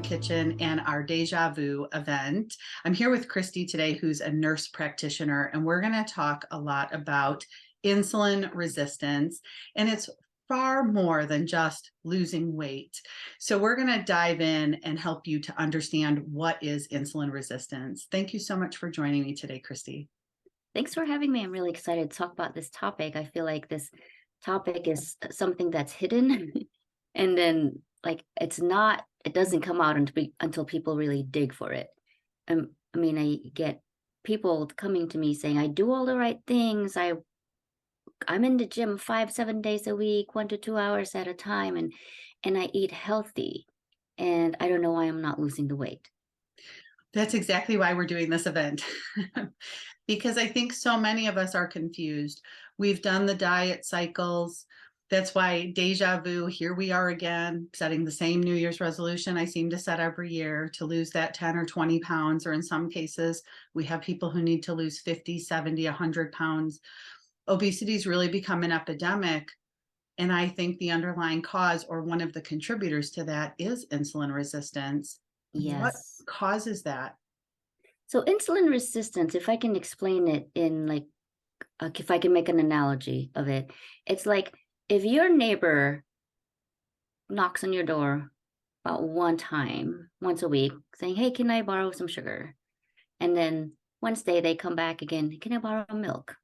Kitchen and our Deja Vu event. I'm here with Cristy today, who's a nurse practitioner, and we're going to talk a lot about insulin resistance. And it's far more than just losing weight. So we're going to dive in and help you to understand what is insulin resistance. Thank you so much for joining me today, Cristy. Thanks for having me. I'm really excited to talk about this topic. I feel like this topic is something that's hidden and then it doesn't come out until people really dig for it. I get people coming to me saying, I do all the right things. I'm in the gym 5-7 days a week, 1 to 2 hours at a time, and I eat healthy. And I don't know why I'm not losing the weight. That's exactly why we're doing this event. Because I think so many of us are confused. We've done the diet cycles. That's why Deja Vu, here we are again, setting the same New Year's resolution I seem to set every year to lose that 10 or 20 pounds, or in some cases, we have people who need to lose 50, 70, 100 pounds. Obesity has really become an epidemic. And I think the underlying cause, or one of the contributors to that, is insulin resistance. Yes. What causes that? So insulin resistance, if I can explain it in if I can make an analogy of it, it's like if your neighbor knocks on your door about one time, once a week, saying, hey, can I borrow some sugar? And then Wednesday they come back again, can I borrow milk?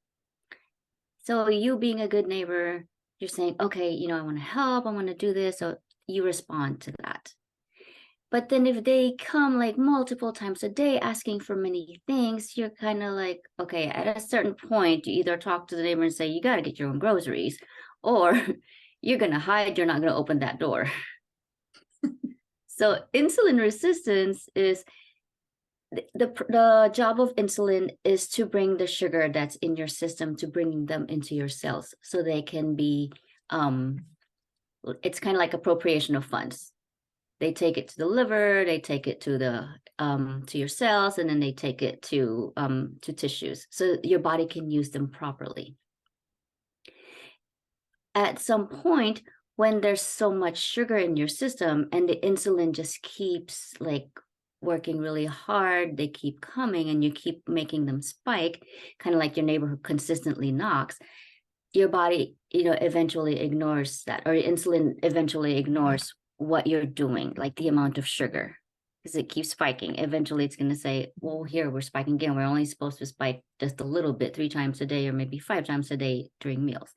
So you being a good neighbor, you're saying, okay, I want to help, I want to do this. So you respond to that. But then if they come like multiple times a day asking for many things, you're kind of like, okay, at a certain point, you either talk to the neighbor and say, you got to get your own groceries, or you're going to hide, you're not going to open that door. So insulin resistance is, the job of insulin is to bring the sugar that's in your system, to bring them into your cells so they can be, it's kind of like appropriation of funds. They take it to the liver, they take it to to your cells, and then they take it to tissues, so your body can use them properly. At some point, when there's so much sugar in your system and the insulin just keeps working really hard, they keep coming and you keep making them spike, kind of like your neighbor who consistently knocks, your body, eventually ignores that, or insulin eventually ignores what you're doing, like the amount of sugar, because it keeps spiking. Eventually it's going to say, well, here we're spiking again. We're only supposed to spike just a little bit 3 times a day, or maybe 5 times a day during meals.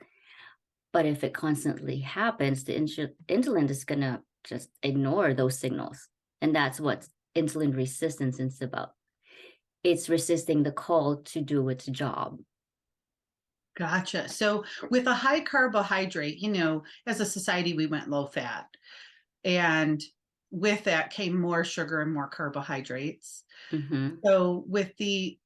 But if it constantly happens, the insulin is going to just ignore those signals. And that's what insulin resistance is about. It's resisting the call to do its job. Gotcha. So with a high carbohydrate, as a society, we went low fat. And with that came more sugar and more carbohydrates. Mm-hmm. So with the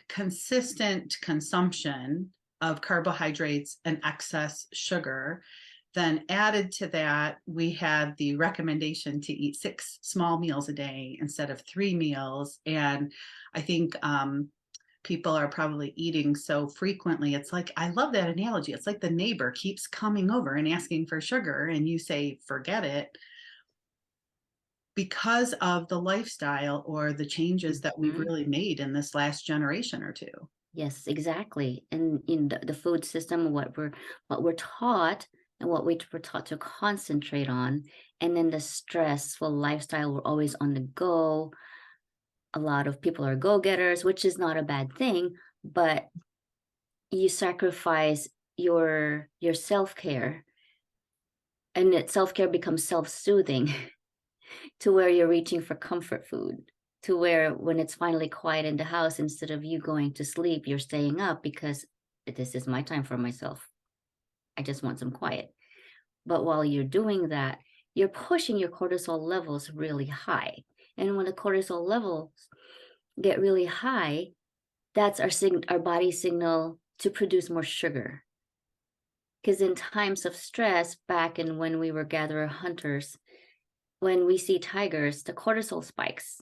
consistent consumption of carbohydrates and excess sugar, then added to that, we had the recommendation to eat 6 small meals a day instead of 3 meals. And I think people are probably eating so frequently. It's like, I love that analogy. It's like the neighbor keeps coming over and asking for sugar, and you say, forget it, because of the lifestyle or the changes that we've really made in this last generation or two. Yes, exactly. And in the food system, what we're taught and what we're taught to concentrate on, and then the stressful lifestyle, we're always on the go. A lot of people are go-getters, which is not a bad thing, but you sacrifice your self-care, and that self-care becomes self-soothing to where you're reaching for comfort food, to where when it's finally quiet in the house, instead of you going to sleep, you're staying up because this is my time for myself. I just want some quiet. But while you're doing that, you're pushing your cortisol levels really high. And when the cortisol levels get really high, that's our body's signal to produce more sugar. Because in times of stress, back in when we were gatherer hunters, when we see tigers, the cortisol spikes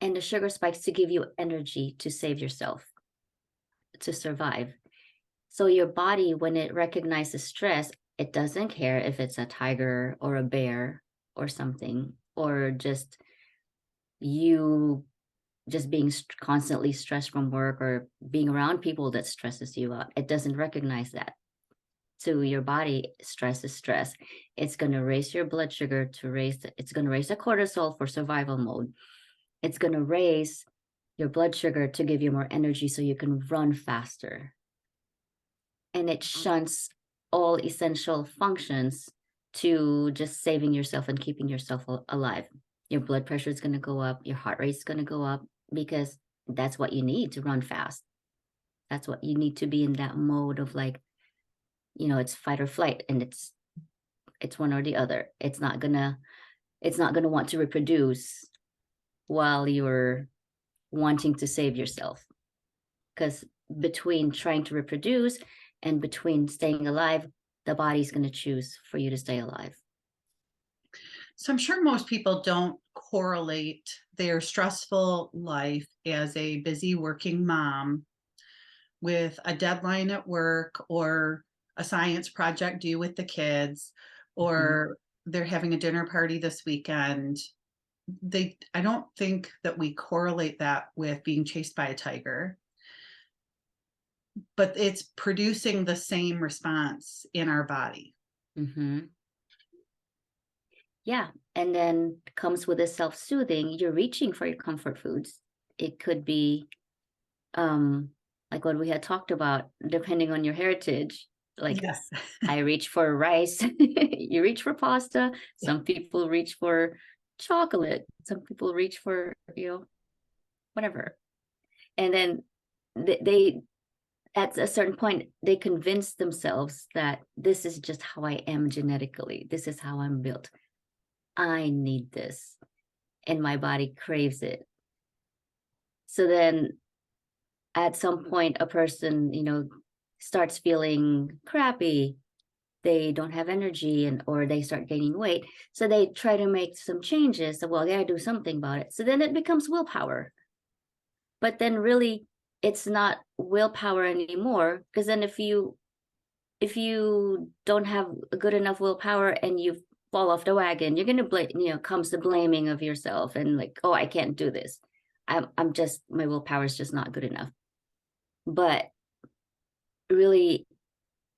and the sugar spikes to give you energy to save yourself, to survive. So your body, when it recognizes stress, it doesn't care if it's a tiger or a bear or something. or just you just being constantly stressed from work or being around people that stresses you out. It doesn't recognize that. To your body, stress is stress. It's going to raise your blood sugar it's going to raise the cortisol for survival mode. It's going to raise your blood sugar to give you more energy so you can run faster. And it shunts all essential functions to just saving yourself and keeping yourself alive. Your blood pressure is going to go up, your heart rate is going to go up, because that's what you need to run fast. That's what you need to be in that mode of like, it's fight or flight, and it's one or the other. It's not gonna want to reproduce while you're wanting to save yourself, because between trying to reproduce and between staying alive, the body's going to choose for you to stay alive. So I'm sure most people don't correlate their stressful life as a busy working mom with a deadline at work or a science project due with the kids, or they're having a dinner party this weekend. I don't think that we correlate that with being chased by a tiger, but it's producing the same response in our body. Yeah. And then comes with a self-soothing, you're reaching for your comfort foods. It could be like what we had talked about, depending on your heritage. Like, yes. I reach for rice, you reach for pasta. Some people reach for chocolate. Some people reach for, whatever. And then they at a certain point, they convince themselves that this is just how I am genetically. This is how I'm built. I need this. And my body craves it. So then at some point, a person, starts feeling crappy. They don't have energy, or they start gaining weight. So they try to make some changes. So, well, I gotta do something about it. So then it becomes willpower. But then really, it's not willpower anymore, because then if you don't have a good enough willpower and you fall off the wagon, you're gonna blame, comes the blaming of yourself and like, oh, I can't do this. I'm just, my willpower is just not good enough. But really,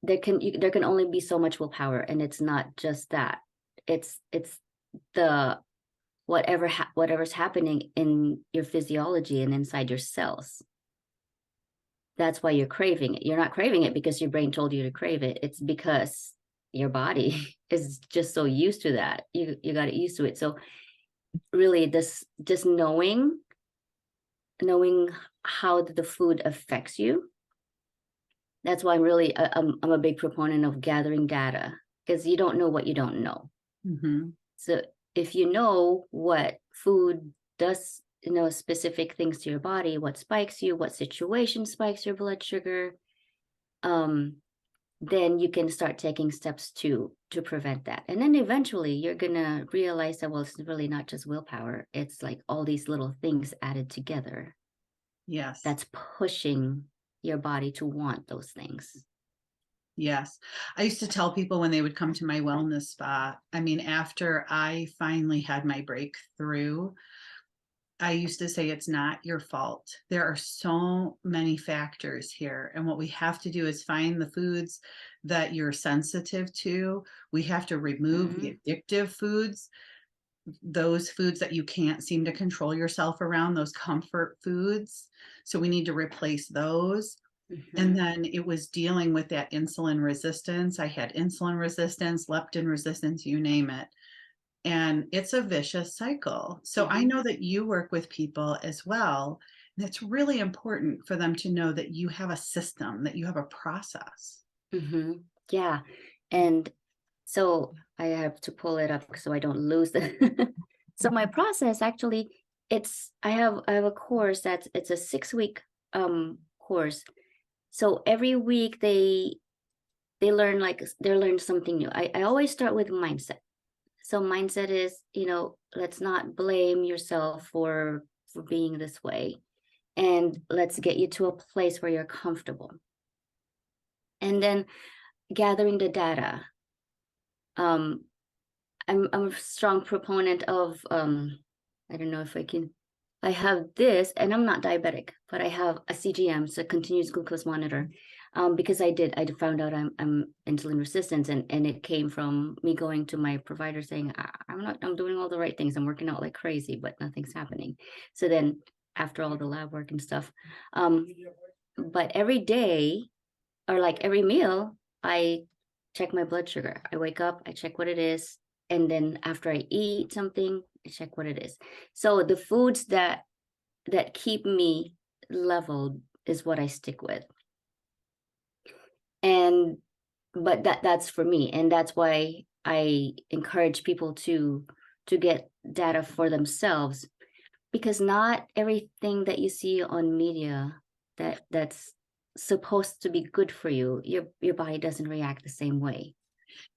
there can only be so much willpower, and it's not just that. It's the whatever's happening in your physiology and inside your cells. That's why you're craving it. You're not craving it because your brain told you to crave it. It's because your body is just so used to that. You got it used to it. So really, this just knowing how the food affects you. That's why I'm a big proponent of gathering data, because you don't know what you don't know. So if you know what food does, specific things to your body, what spikes you, what situation spikes your blood sugar, then you can start taking steps to prevent that. And then eventually you're gonna realize that, well, it's really not just willpower. It's like all these little things added together. Yes. That's pushing your body to want those things. Yes. I used to tell people when they would come to my wellness spa, after I finally had my breakthrough, I used to say, it's not your fault. There are so many factors here. And what we have to do is find the foods that you're sensitive to. We have to remove the addictive foods, those foods that you can't seem to control yourself around, those comfort foods. So we need to replace those. And then it was dealing with that insulin resistance. I had insulin resistance, leptin resistance, you name it. And it's a vicious cycle. So I know that you work with people as well. And it's really important for them to know that you have a system, that you have a process. Yeah. And so I have to pull it up so I don't lose it. So my process, actually, I have a course it's a 6-week course. So every week they learn something new. I always start with mindset. So mindset is, let's not blame yourself for being this way, and let's get you to a place where you're comfortable. And then gathering the data. I'm a strong proponent of I don't know if I can. I have this, and I'm not diabetic, but I have a CGM, so continuous glucose monitor, because I found out I'm insulin resistant, and it came from me going to my provider saying I'm doing all the right things, I'm working out like crazy, but nothing's happening. So then after all the lab work and stuff, um, but every day or like every meal, I check my blood sugar. I wake up, I check what it is, and then after I eat something, I check what it is. So the foods that keep me leveled is what I stick with. And but that's for me, and that's why I encourage people to get data for themselves, because not everything that you see on media that's supposed to be good for you, your body doesn't react the same way.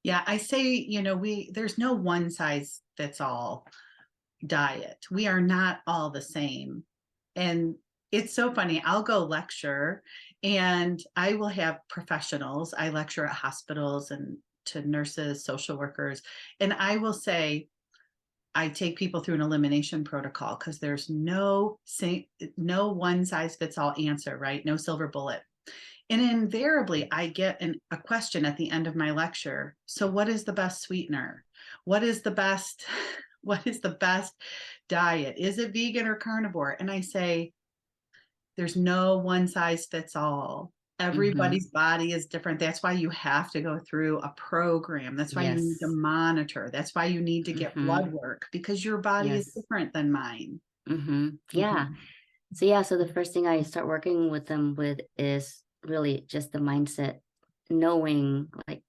Yeah, I say, there's no one size fits all diet. We are not all the same. And it's so funny. I'll go lecture and I will have professionals. I lecture at hospitals and to nurses, social workers, and I will say, I take people through an elimination protocol because there's no one size fits all answer, right? No silver bullet. And invariably, I get a question at the end of my lecture. So, what is the best sweetener? What is the best? What is the best diet? Is it vegan or carnivore? And I say, there's no one size fits all. Mm-hmm. Everybody's body is different. That's why you have to go through a program. That's why you need to Yes. monitor. That's why you need to get blood Mm-hmm. work because your body is Yes. different than mine. Mm-hmm. Yeah. Mhm. So yeah, so the first thing I start working with them with is really just the mindset, knowing like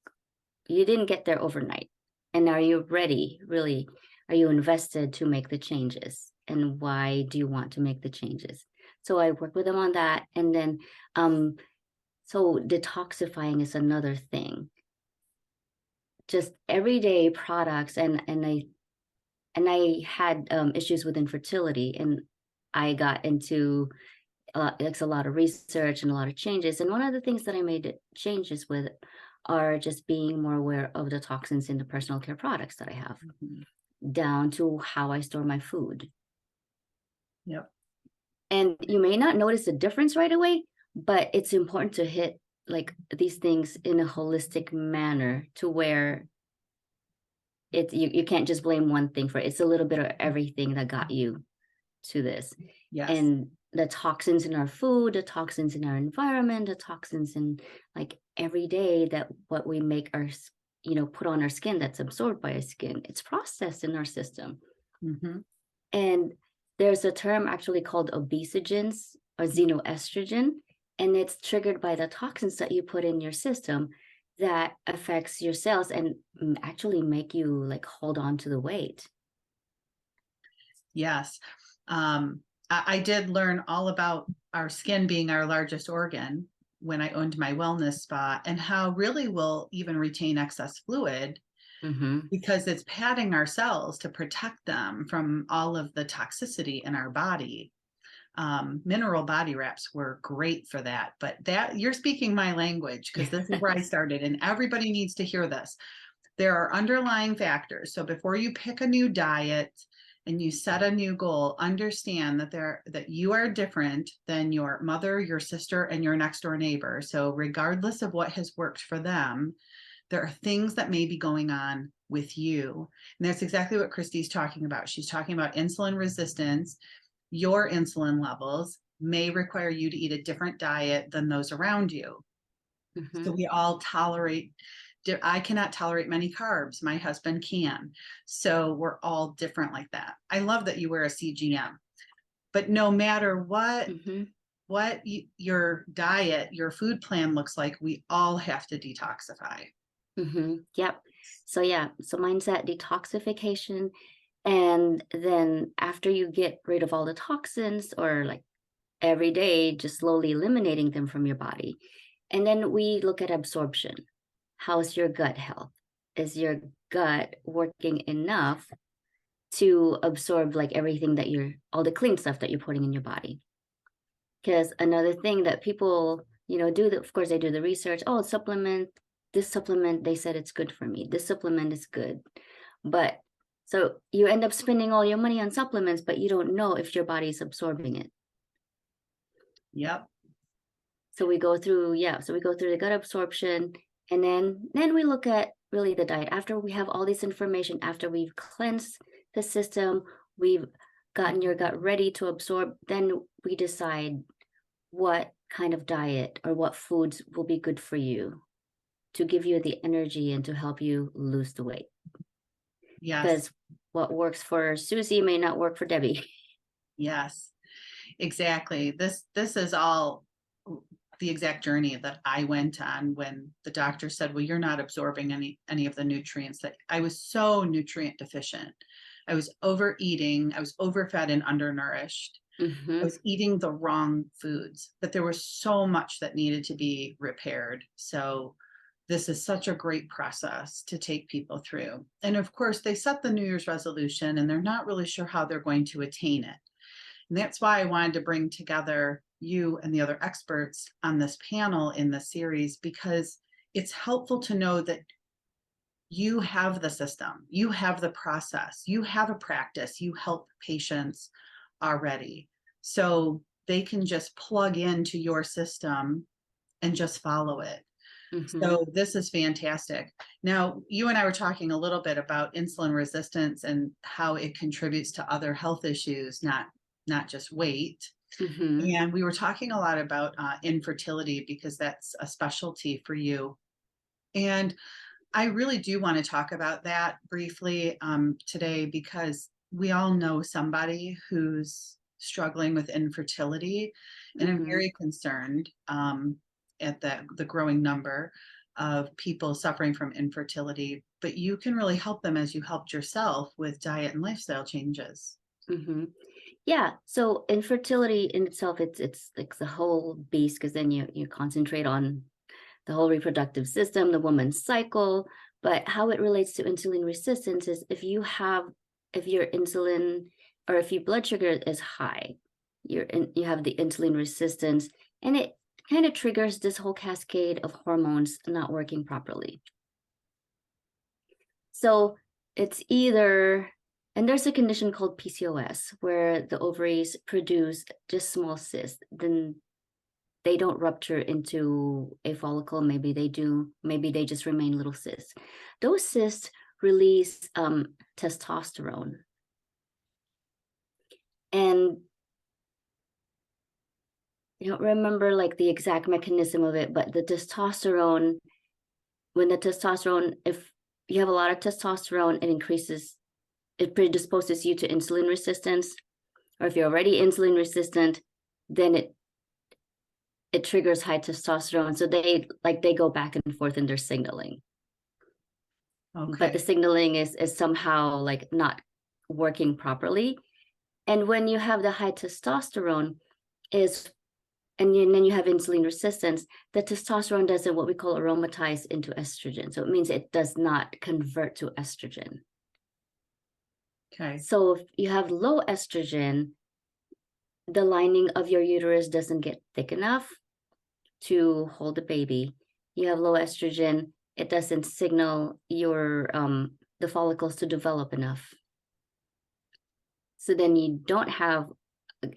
you didn't get there overnight. And are you ready? Really, are you invested to make the changes? And why do you want to make the changes? So I work with them on that. And then so detoxifying is another thing. Just everyday products, and I had issues with infertility, and I got into it's a lot of research and a lot of changes. And one of the things that I made changes with are just being more aware of the toxins in the personal care products that I have, Mhm. down to how I store my food. Yep. And you may not notice the difference right away, but it's important to hit like these things in a holistic manner to where you can't just blame one thing for it. It's a little bit of everything that got you to this. Yes. And the toxins in our food, the toxins in our environment, the toxins in like every day that what we make our put on our skin, that's absorbed by our skin, it's processed in our system. Hmm. And there's a term actually called obesogens or xenoestrogen, and it's triggered by the toxins that you put in your system that affects your cells and actually make you like hold on to the weight. Yes. I did learn all about our skin being our largest organ when I owned my wellness spa and how really we'll even retain excess fluid Mm-hmm. because it's padding our cells to protect them from all of the toxicity in our body. Mineral body wraps were great for that, but that you're speaking my language because this is where I started, and everybody needs to hear this. There are underlying factors. So before you pick a new diet and you set a new goal, understand that you are different than your mother, your sister, and your next door neighbor. So regardless of what has worked for them, there are things that may be going on with you. And that's exactly what Cristy's talking about. She's talking about insulin resistance. Your insulin levels may require you to eat a different diet than those around you. So Mm-hmm. we all tolerate. I cannot tolerate many carbs. My husband can. So we're all different like that. I love that you wear a CGM. But no matter Mm-hmm. what your diet, your food plan looks like, we all have to detoxify. Mm-hmm. Yep. So yeah, so mindset detoxification. And then after you get rid of all the toxins or like every day, just slowly eliminating them from your body. And then we look at absorption. How's your gut health? Is your gut working enough to absorb like everything that all the clean stuff that you're putting in your body? Because another thing that people, do that, of course, they do the research. Oh, supplement, this supplement, they said it's good for me. This supplement is good. But so you end up spending all your money on supplements, but you don't know if your body is absorbing it. Yep. So we go through, so we go through the gut absorption, and then we look at really the diet. After we have all this information, after we've cleansed the system, we've gotten your gut ready to absorb, then we decide what kind of diet or what foods will be good for you to give you the energy and to help you lose the weight. Yes. Because what works for Susie may not work for Debbie. Yes, exactly. This is all the exact journey that I went on when the doctor said, well, you're not absorbing any of the nutrients. That I was so nutrient deficient. I was overeating, I was overfed and undernourished. I was eating the wrong foods, but there was so much that needed to be repaired. So this is such a great process to take people through. And of course, they set the New Year's resolution and they're not really sure how they're going to attain it. And that's why I wanted to bring together you and the other experts on this panel in this series, because it's helpful to know that you have the system, you have the process, you have a practice, you help patients already. So they can just plug into your system and just follow it. So this is fantastic. Now, you and I were talking a little bit about insulin resistance and how it contributes to other health issues, not just weight. And we were talking a lot about infertility because that's a specialty for you. And I really do want to talk about that briefly today, because we all know somebody who's struggling with infertility, and I'm very concerned at the growing number of people suffering from infertility. But you can really help them as you helped yourself with diet and lifestyle changes. Yeah, so infertility in itself, it's like the whole beast, because then you concentrate on the whole reproductive system, the woman's cycle. But how it relates to insulin resistance is if your insulin, or if your blood sugar is high, you have the insulin resistance, and it kind of triggers this whole cascade of hormones not working properly. So it's either, and there's a condition called PCOS where the ovaries produce just small cysts. Then they don't rupture into a follicle. Maybe they do, maybe they just remain little cysts. Those cysts release testosterone. And I don't remember like the exact mechanism of it, but the testosterone, if you have a lot of testosterone, it predisposes you to insulin resistance. Or if you're already insulin resistant, then it triggers high testosterone. So they go back and forth in their signaling. Okay. But the signaling is somehow like not working properly. And when you have the high testosterone and then you have insulin resistance, the testosterone doesn't what we call aromatize into estrogen. So it means it does not convert to estrogen. Okay. So if you have low estrogen, the lining of your uterus doesn't get thick enough to hold the baby. You have low estrogen, it doesn't signal your the follicles to develop enough. So then you don't have,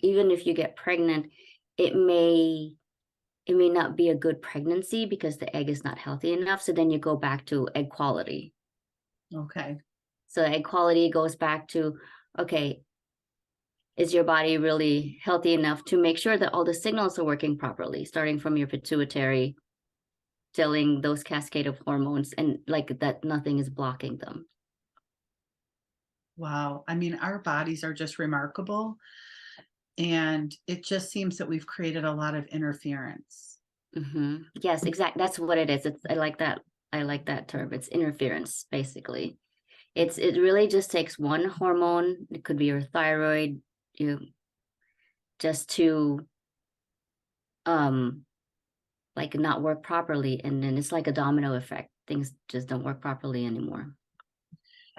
even if you get pregnant, it may not be a good pregnancy because the egg is not healthy enough. So then you go back to egg quality. Okay. So egg quality goes back to, okay, is your body really healthy enough to make sure that all the signals are working properly, starting from your pituitary, telling those cascade of hormones, and like that nothing is blocking them. Wow. I mean, our bodies are just remarkable. And it just seems that we've created a lot of interference. Yes, exactly. That's what it is. I like that term. It's interference, basically. It really just takes one hormone. It could be your thyroid, just to like not work properly, and then it's like a domino effect. Things just don't work properly anymore.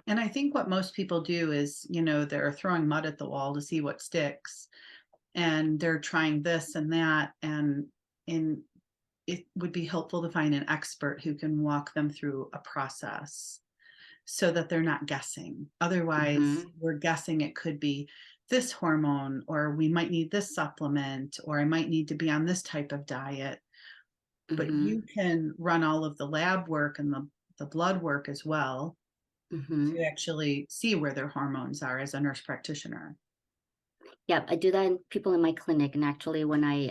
And I think what most people do is, they're throwing mud at the wall to see what sticks, and they're trying this and that, and it would be helpful to find an expert who can walk them through a process so that they're not guessing. Otherwise, Mhm. we're guessing it could be this hormone, or we might need this supplement, or I might need to be on this type of diet. But you Mhm. can run all of the lab work and the blood work as well to Mhm. actually see where their hormones are as a nurse practitioner. Yeah, I do that in people in my clinic, and actually when I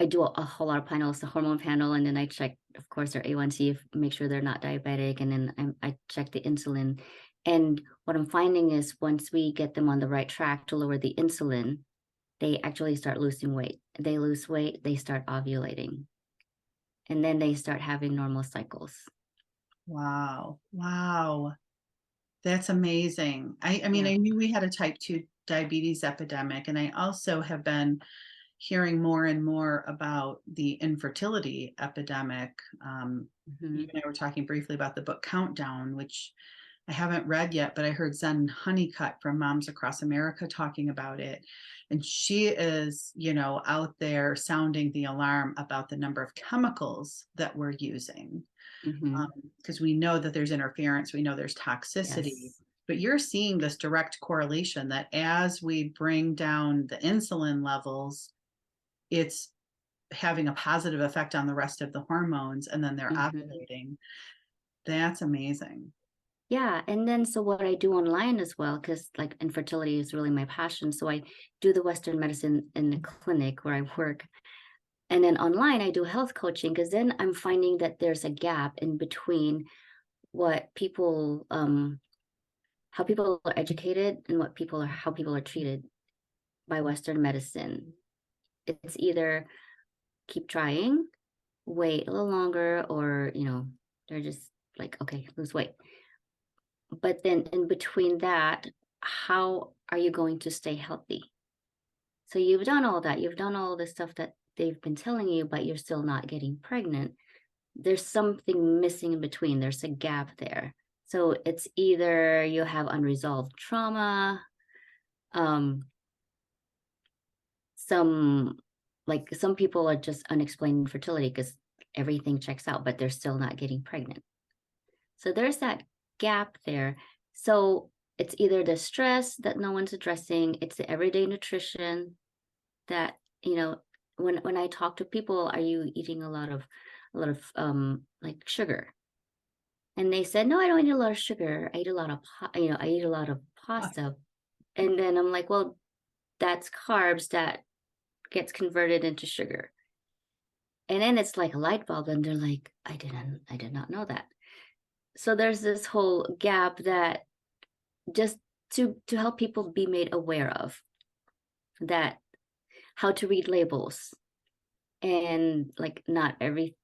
do a whole lot of panels, the hormone panel, and then I check, of course, their A1C, make sure they're not diabetic, and then I check the insulin. And what I'm finding is once we get them on the right track to lower the insulin, they actually start losing weight. They lose weight, they start ovulating, and then they start having normal cycles. Wow. Wow. That's amazing. I mean, Yeah. I knew we had a type 2 diabetes epidemic, and I also have been hearing more and more about the infertility epidemic. You Hmm. and I were talking briefly about the book Countdown, which I haven't read yet, but I heard Zen Honeycutt from Moms Across America talking about it. And she is, out there sounding the alarm about the number of chemicals that we're using, Hmm. because we know that there's interference, we know there's toxicity. Yes. But you're seeing this direct correlation that as we bring down the insulin levels, it's having a positive effect on the rest of the hormones, and then they're Hmm. ovulating. That's amazing. Yeah, and then so what I do online as well, because like infertility is really my passion. So I do the Western medicine in the clinic where I work. And then online I do health coaching because then I'm finding that there's a gap in between what people how people are educated and what people are how people are treated by Western medicine. It's either keep trying, wait a little longer, or they're just like, okay, lose weight. But then in between that, how are you going to stay healthy? So you've done all that, you've done all the stuff that they've been telling you, but you're still not getting pregnant. There's something missing in between. There's a gap there. So it's either you have unresolved trauma, um, some some people are just unexplained infertility because everything checks out, but they're still not getting pregnant. So there's that gap there. So it's either the stress that no one's addressing, it's the everyday nutrition that, when I talk to people, are you eating a lot of like sugar? And they said, no, I don't eat a lot of sugar. I eat a lot of I eat a lot of pasta. And then I'm like, well, that's carbs that gets converted into sugar. And then it's like a light bulb, and they're like, I did not know that. So there's this whole gap that just to help people be made aware of that, how to read labels, and like not every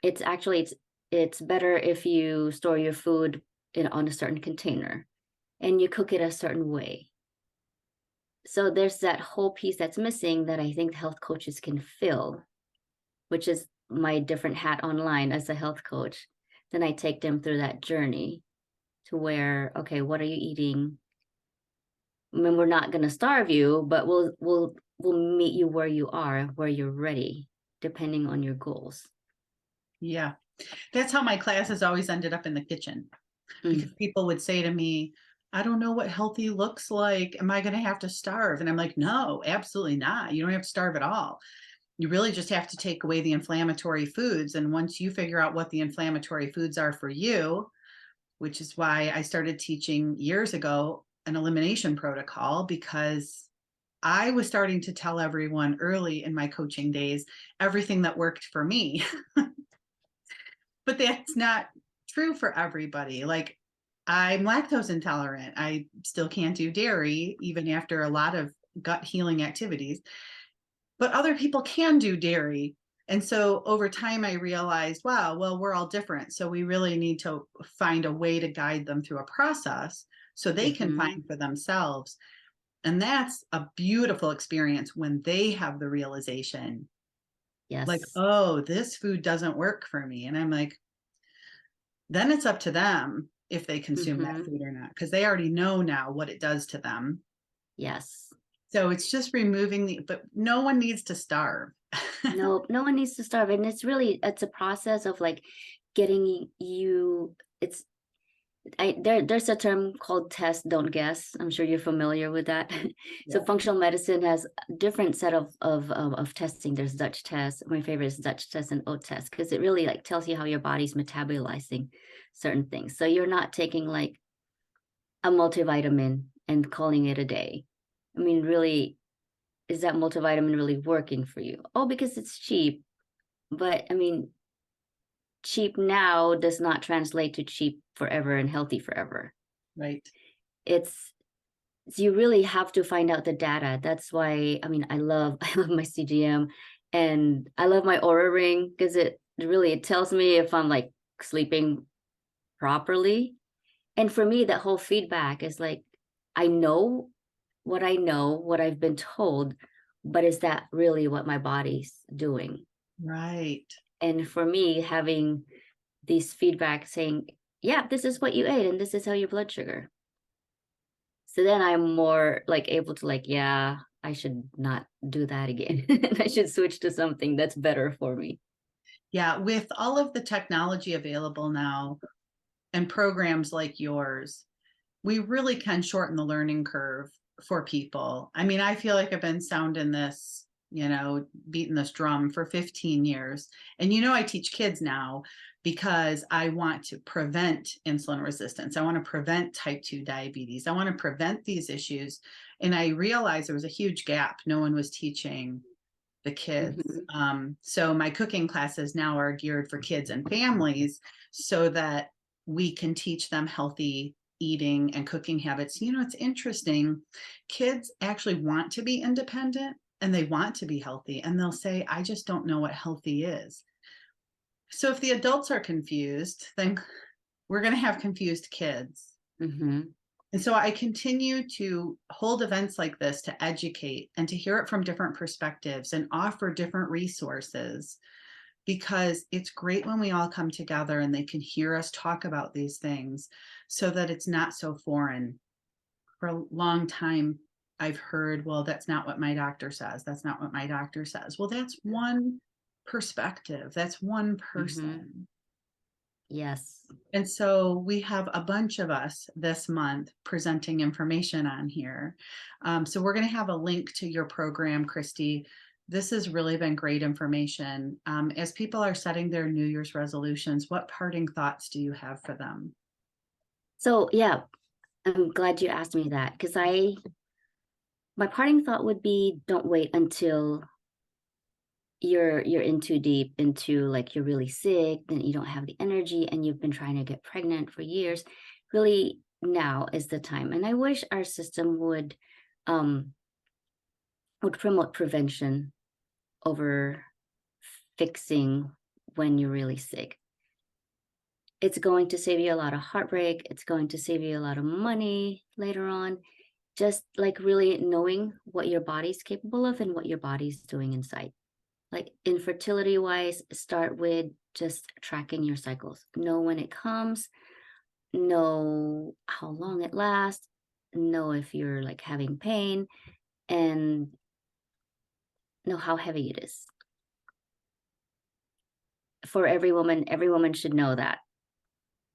it's actually it's better if you store your food on a certain container and you cook it a certain way. So there's that whole piece that's missing that I think health coaches can fill, which is my different hat online as a health coach. Then I take them through that journey to where, okay, what are you eating? I mean, we're not going to starve you, but we'll meet you where you are, where you're ready, depending on your goals. Yeah. That's how my classes always ended up in the kitchen, because Mm. people would say to me, I don't know what healthy looks like. Am I going to have to starve? And I'm like, no, absolutely not. You don't have to starve at all. You really just have to take away the inflammatory foods. And once you figure out what the inflammatory foods are for you, which is why I started teaching years ago an elimination protocol, because I was starting to tell everyone early in my coaching days everything that worked for me. But that's not true for everybody. Like, I'm lactose intolerant. I still can't do dairy, even after a lot of gut healing activities. But other people can do dairy. And so over time, I realized, wow, well, we're all different. So we really need to find a way to guide them through a process so they can Hmm. find for themselves. And that's a beautiful experience when they have the realization, like, Yes. oh, this food doesn't work for me. And I'm like, then it's up to them if they consume that Hmm. food or not, because they already know now what it does to them. Yes. So it's just removing but no one needs to starve. No, no one needs to starve. And it's a process of like getting you, it's, there's a term called test, don't guess. I'm sure you're familiar with that. So Yeah. functional medicine has a different set of testing. There's Dutch test. My favorite is Dutch test and oat test because it really like tells you how your body's metabolizing certain things. So you're not taking like a multivitamin and calling it a day. I mean, really, is that multivitamin really working for you? Oh, because it's cheap. But I mean, cheap now does not translate to cheap forever and healthy forever. Right. It's you really have to find out the data. That's why I mean I love I love my CGM and I love my Aura ring because it tells me if I'm like sleeping properly. And for me, that whole feedback is like I know, what I've been told, but is that really what my body's doing? Right. And for me, having these feedback saying, yeah, this is what you ate and this is how your blood sugar. So then I'm more like able to like, yeah, I should not do that again. I should switch to something that's better for me. Yeah. With all of the technology available now and programs like yours, we really can shorten the learning curve for people. I mean, I feel like I've been sounding this, beating this drum for 15 years. And I teach kids now because I want to prevent insulin resistance. I want to prevent type 2 diabetes. I want to prevent these issues. And I realized there was a huge gap. No one was teaching the kids. Mhm. So my cooking classes now are geared for kids and families so that we can teach them healthy eating and cooking habits. It's interesting. Kids actually want to be independent and they want to be healthy. And they'll say, I just don't know what healthy is. So if the adults are confused, then we're going to have confused kids. Mhm. And so I continue to hold events like this to educate and to hear it from different perspectives and offer different resources because it's great when we all come together and they can hear us talk about these things so that it's not so foreign. For a long time, I've heard, well, that's not what my doctor says. That's not what my doctor says. Well, that's one perspective. That's one Mhm. person. Yes. And so we have a bunch of us this month presenting information on here. So we're going to have a link to your program, Cristy. This has really been great information. As people are setting their New Year's resolutions, what parting thoughts do you have for them? So yeah, I'm glad you asked me that because my parting thought would be don't wait until you're in too deep into like you're really sick, then you don't have the energy and you've been trying to get pregnant for years. Really now is the time. And I wish our system um would promote prevention over fixing when you're really sick. It's going to save you a lot of heartbreak. It's going to save you a lot of money later on. Just like really knowing what your body's capable of and what your body's doing inside. Like infertility wise, start with just tracking your cycles. Know when it comes, know how long it lasts, know if you're like having pain, and know how heavy it is. For every woman should know that.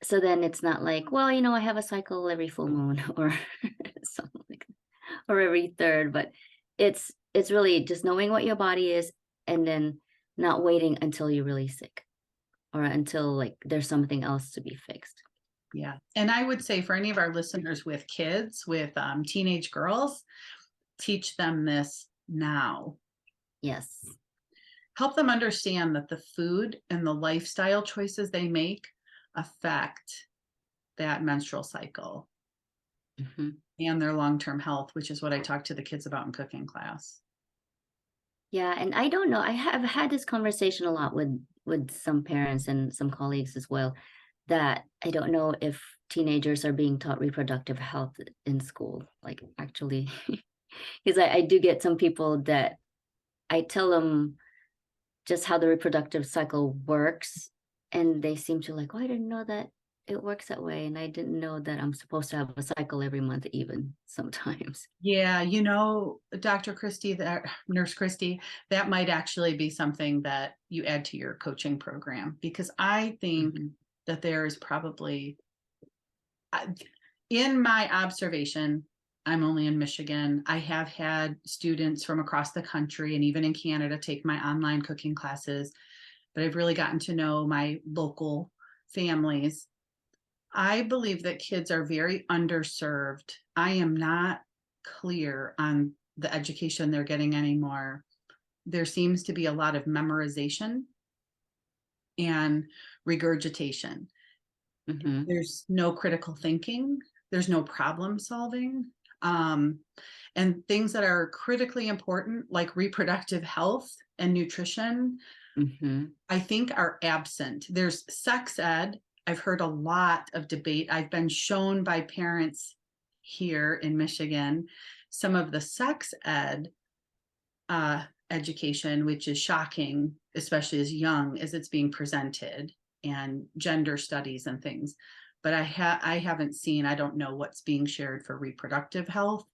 So then it's not like, well, I have a cycle every full moon or something like that, or every third, but it's really just knowing what your body is and then not waiting until you're really sick or until like there's something else to be fixed. Yeah. And I would say for any of our listeners with kids, with teenage girls, teach them this now. Yes. Help them understand that the food and the lifestyle choices they make affect that menstrual cycle Hmm. and their long-term health, which is what I talk to the kids about in cooking class. Yeah, and I don't know. I have had this conversation a lot with some parents and some colleagues as well that I don't know if teenagers are being taught reproductive health in school. Like actually, because I do get some people that I tell them just how the reproductive cycle works, and they seem to like, oh, I didn't know that it works that way. And I didn't know that I'm supposed to have a cycle every month, even sometimes. Yeah, Dr. Cristy, that Nurse Cristy, that might actually be something that you add to your coaching program, because I think Mhm. that there is probably, in my observation, I'm only in Michigan. I have had students from across the country and even in Canada take my online cooking classes, but I've really gotten to know my local families. I believe that kids are very underserved. I am not clear on the education they're getting anymore. There seems to be a lot of memorization and regurgitation. Mhm. There's no critical thinking, there's no problem solving. Um, and things that are critically important, like reproductive health and nutrition, Mhm. I think are absent. There's sex ed. I've heard a lot of debate. I've been shown by parents here in Michigan some of the sex ed education, which is shocking, especially as young as it's being presented, and gender studies and things. But I haven't seen, I don't know what's being shared for reproductive health,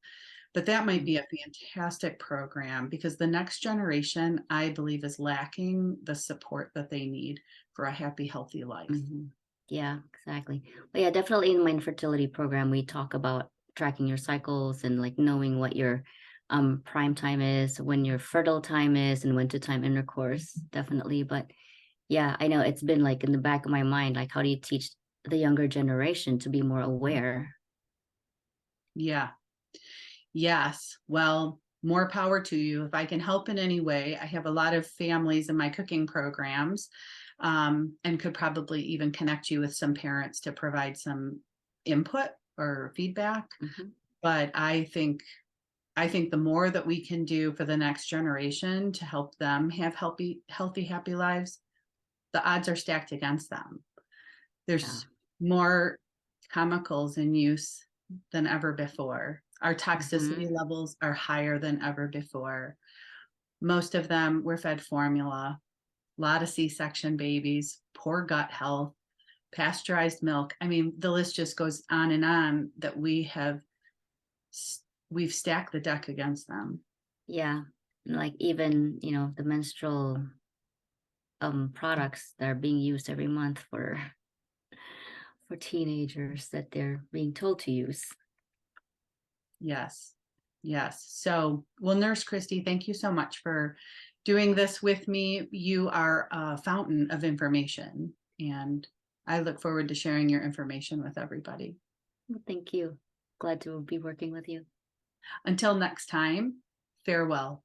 but that might be a fantastic program, because the next generation, I believe, is lacking the support that they need for a happy, healthy life. Mhm. Yeah, exactly. Well, yeah, definitely in my infertility program, we talk about tracking your cycles and like knowing what your prime time is, when your fertile time is, and when to time intercourse, definitely. But yeah, I know it's been like in the back of my mind, like how do you teach the younger generation to be more aware? Yeah. Yes. Well, more power to you. If I can help in any way, I have a lot of families in my cooking programs, and could probably even connect you with some parents to provide some input or feedback. Mhm. But I think the more that we can do for the next generation to help them have healthy, happy lives, the odds are stacked against them. Yeah. There's more chemicals in use than ever before. Our toxicity Mhm. levels are higher than ever before. Most of them were fed formula, a lot of C-section babies, poor gut health, pasteurized milk. I mean, the list just goes on and on, that we've stacked the deck against them. Yeah. And like even, the menstrual products that are being used every month for teenagers that they're being told to use. Yes. Yes. So, well, Nurse Cristy, thank you so much for doing this with me. You are a fountain of information, and I look forward to sharing your information with everybody. Well, thank you. Glad to be working with you. Until next time, farewell.